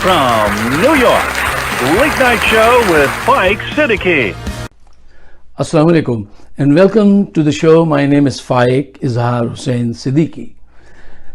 from New York, Late Night Show with Faiq Siddiqui. Assalamu alaikum and welcome to the show. My name is Faiq Izhar Hussain Siddiqui.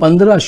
15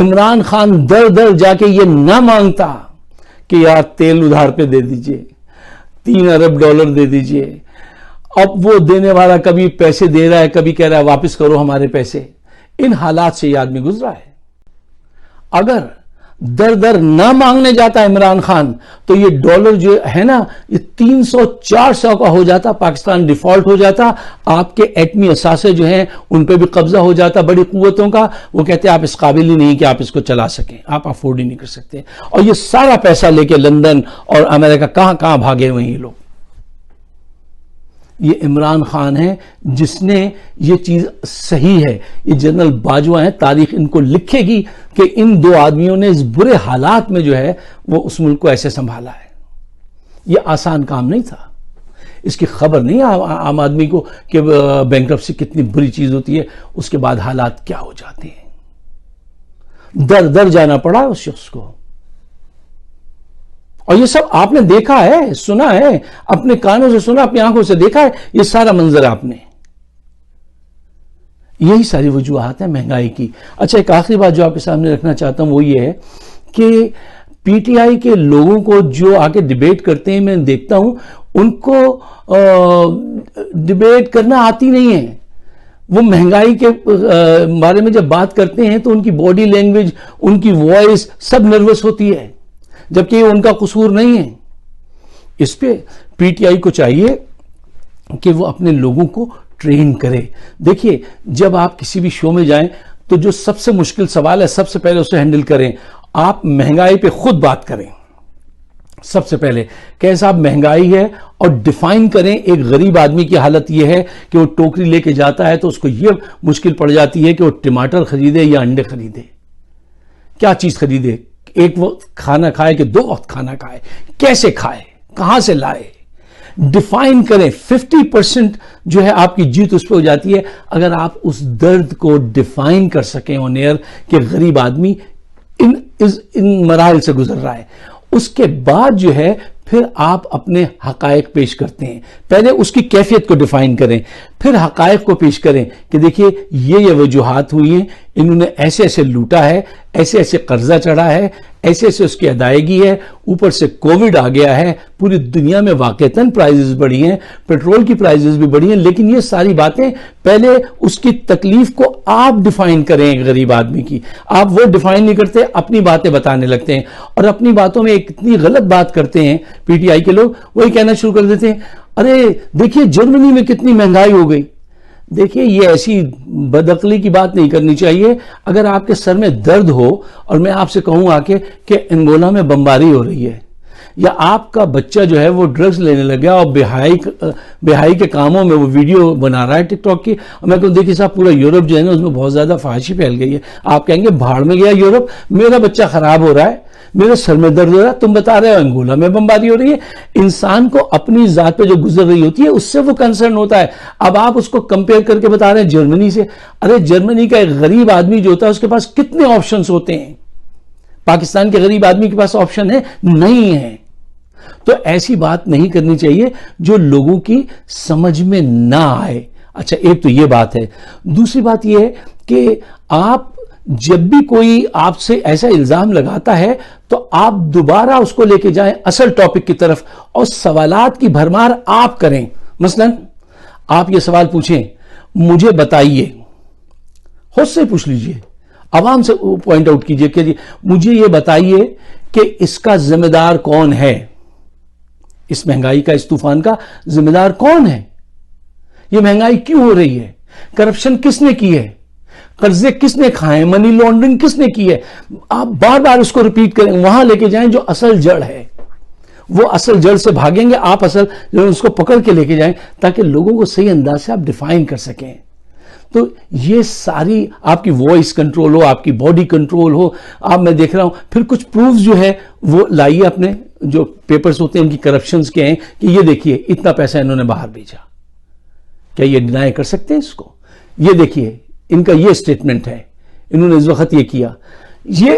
Imran Khan در در جا کے یہ نہ مانگتا کہ یار تیل ادھار پہ دے دیجئے, 3 ارب ڈالر دے دیجئے. اب وہ دینے والا کبھی پیسے دے رہا ہے, کبھی کہہ رہا ہے واپس کرو ہمارے پیسے. ان حالات سے یہ آدمی گزرا ہے. اگر در در نہ مانگنے جاتا عمران خان تو یہ ڈالر جو ہے نا یہ 300-400 کا ہو جاتا, پاکستان ڈیفالٹ ہو جاتا, آپ کے ایٹمی اثاثے جو ہیں ان پہ بھی قبضہ ہو جاتا بڑی قوتوں کا. وہ کہتے ہیں آپ اس قابل ہی نہیں کہ آپ اس کو چلا سکیں, آپ افورڈ ہی نہیں کر سکتے. اور یہ سارا پیسہ لے کے لندن اور امریکہ کہاں کہاں بھاگے ہوئے ہیں یہ لوگ. یہ عمران خان ہے جس نے یہ چیز صحیح ہے, یہ جنرل باجوہ ہیں, تاریخ ان کو لکھے گی کہ ان 2 آدمیوں نے اس برے حالات میں جو ہے وہ اس ملک کو ایسے سنبھالا ہے. یہ آسان کام نہیں تھا. اس کی خبر نہیں عام آدمی کو کہ بینکرپسی کتنی بری چیز ہوتی ہے, اس کے بعد حالات کیا ہو جاتے ہیں. در در جانا پڑا اس شخص کو. اور یہ سب آپ نے دیکھا ہے, سنا ہے, اپنے کانوں سے سنا, اپنی آنکھوں سے دیکھا ہے. یہ سارا منظر آپ نے. یہی ساری وجوہات ہیں مہنگائی کی. اچھا, ایک آخری بات جو آپ کے سامنے رکھنا چاہتا ہوں وہ یہ ہے کہ پی ٹی آئی کے لوگوں کو جو آ کے ڈیبیٹ کرتے ہیں, میں دیکھتا ہوں ان کو ڈیبیٹ کرنا آتی نہیں ہے. وہ مہنگائی کے بارے میں جب بات کرتے ہیں تو ان کی باڈی لینگویج, ان کی وائس سب نروس ہوتی ہے, جبکہ یہ ان کا قصور نہیں ہے. اس پہ پی ٹی آئی کو چاہیے کہ وہ اپنے لوگوں کو ٹرین کرے. دیکھیے, جب آپ کسی بھی شو میں جائیں تو جو سب سے مشکل سوال ہے سب سے پہلے اسے ہینڈل کریں. آپ مہنگائی پہ خود بات کریں سب سے پہلے کہ صاحب مہنگائی ہے, اور ڈیفائن کریں. ایک غریب آدمی کی حالت یہ ہے کہ وہ ٹوکری لے کے جاتا ہے تو اس کو یہ مشکل پڑ جاتی ہے کہ وہ ٹماٹر خریدے یا انڈے خریدے, کیا چیز خریدے. ایک وقت کھانا کھائے کہ 2 وقت کھانا کھائے, کیسے کھائے, کہاں سے لائے. ڈیفائن کریں. 50% جو ہے آپ کی جیت اس پہ ہو جاتی ہے اگر آپ اس درد کو ڈیفائن کر سکیں آن ایئر کہ غریب آدمی ان مراحل سے گزر رہا ہے. اس کے بعد جو ہے پھر آپ اپنے حقائق پیش کرتے ہیں. پہلے اس کی کیفیت کو ڈیفائن کریں, پھر حقائق کو پیش کریں کہ دیکھیے یہ وجوہات ہوئی ہیں, انہوں نے ایسے ایسے لوٹا ہے, ایسے ایسے قرضہ چڑھا ہے, ایسے ایسے اس کی ادائیگی ہے, اوپر سے کووڈ آ گیا ہے, پوری دنیا میں واقعتاً پرائزز بڑھی ہیں, پیٹرول کی پرائزز بھی بڑھی ہیں. لیکن یہ ساری باتیں پہلے اس کی تکلیف کو آپ ڈیفائن کریں. ایک غریب آدمی کی آپ وہ ڈیفائن نہیں کرتے, اپنی باتیں بتانے لگتے ہیں, اور اپنی باتوں میں ایک اتنی غلط بات کرتے ہیں پی ٹی آئی کے لوگ. وہی کہنا شروع کر دیتے ہیں ارے دیکھیے جرمنی میں کتنی مہنگائی ہو گئی. دیکھیے یہ ایسی بدعقلی کی بات نہیں کرنی چاہیے. اگر آپ کے سر میں درد ہو اور میں آپ سے کہوں آ کے کہ انگولا میں بمباری ہو رہی ہے, یا آپ کا بچہ جو ہے وہ ڈرگز لینے لگا اور بہائی کے کاموں میں وہ ویڈیو بنا رہا ہے ٹک ٹاک کی, اور میں کہوں دیکھیے صاحب پورا یورپ جو ہے نا اس میں بہت زیادہ فحاشی پھیل گئی ہے. آپ کہیں گے بھاڑ میں گیا یورپ, میرا بچہ خراب ہو رہا ہے, میرے سر میں درد ہو رہا ہے, تم بتا رہے ہو انگولا میں بمباری ہو رہی ہے. انسان کو اپنی ذات پہ جو گزر رہی ہوتی ہے اس سے وہ کنسرن ہوتا ہے. اب آپ اس کو کمپیئر کر کے بتا رہے ہیں جرمنی سے. ارے جرمنی کا ایک غریب آدمی جو ہوتا ہے اس کے پاس کتنے آپشنز ہوتے ہیں, پاکستان کے غریب آدمی کے پاس آپشن ہے نہیں ہے. تو ایسی بات نہیں کرنی چاہیے جو لوگوں کی سمجھ میں نہ آئے. اچھا, ایک تو یہ بات ہے. دوسری بات یہ ہے کہ آپ جب بھی کوئی آپ سے ایسا الزام لگاتا ہے تو آپ دوبارہ اس کو لے کے جائیں اصل ٹاپک کی طرف, اور سوالات کی بھرمار آپ کریں. مثلا آپ یہ سوال پوچھیں, مجھے بتائیے, خود سے پوچھ لیجئے, عوام سے پوائنٹ آؤٹ کیجئے کہ مجھے یہ بتائیے کہ اس کا ذمہ دار کون ہے, اس مہنگائی کا, اس طوفان کا ذمہ دار کون ہے, یہ مہنگائی کیوں ہو رہی ہے, کرپشن کس نے کی ہے, قرضے کس نے کھائے, منی لانڈرنگ کس نے کی ہے. آپ بار بار اس کو ریپیٹ کریں, وہاں لے کے جائیں جو اصل جڑ ہے. وہ اصل جڑ سے بھاگیں گے, آپ اصل جو اس کو پکڑ کے لے کے جائیں تاکہ لوگوں کو صحیح انداز سے آپ ڈیفائن کر سکیں. تو یہ ساری آپ کی وائس کنٹرول ہو, آپ کی باڈی کنٹرول ہو. آپ میں دیکھ رہا ہوں پھر کچھ پروفز جو ہے وہ لائیے, اپنے جو پیپرز ہوتے ہیں ان کی کرپشنز کے ہیں کہ یہ دیکھیے اتنا پیسہ انہوں نے باہر بھیجا. کیا یہ ڈینائی کر سکتے ہیں اس کو؟ یہ دیکھیے ان کا یہ سٹیٹمنٹ ہے, انہوں نے اس وقت یہ کیا. یہ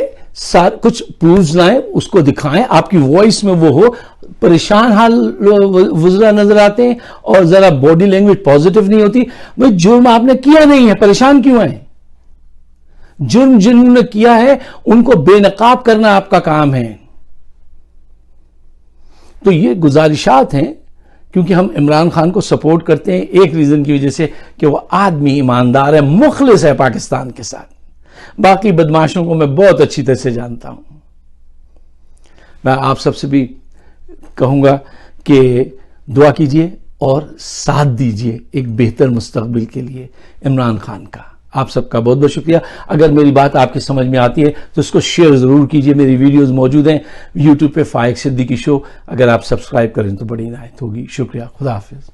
کچھ پروفز لائیں, اس کو دکھائیں, آپ کی وائس میں وہ ہو. پریشان حال وزراء نظر آتے ہیں اور ذرا باڈی لینگویج پازیٹیو نہیں ہوتی. بھئی جرم آپ نے کیا نہیں ہے, پریشان کیوں ہیں؟ جرم جنہوں نے کیا ہے ان کو بے نقاب کرنا آپ کا کام ہے. تو یہ گزارشات ہیں کیونکہ ہم عمران خان کو سپورٹ کرتے ہیں ایک ریزن کی وجہ سے کہ وہ آدمی ایماندار ہے, مخلص ہے پاکستان کے ساتھ. باقی بدماشوں کو میں بہت اچھی طرح سے جانتا ہوں. میں آپ سب سے بھی کہوں گا کہ دعا کیجئے اور ساتھ دیجئے ایک بہتر مستقبل کے لیے عمران خان کا. آپ سب کا بہت بہت شکریہ. اگر میری بات آپ کی سمجھ میں آتی ہے تو اس کو شیئر ضرور کیجئے. میری ویڈیوز موجود ہیں یوٹیوب پہ فائق صدیقی شو, اگر آپ سبسکرائب کریں تو بڑی عنایت ہوگی. شکریہ. خدا حافظ.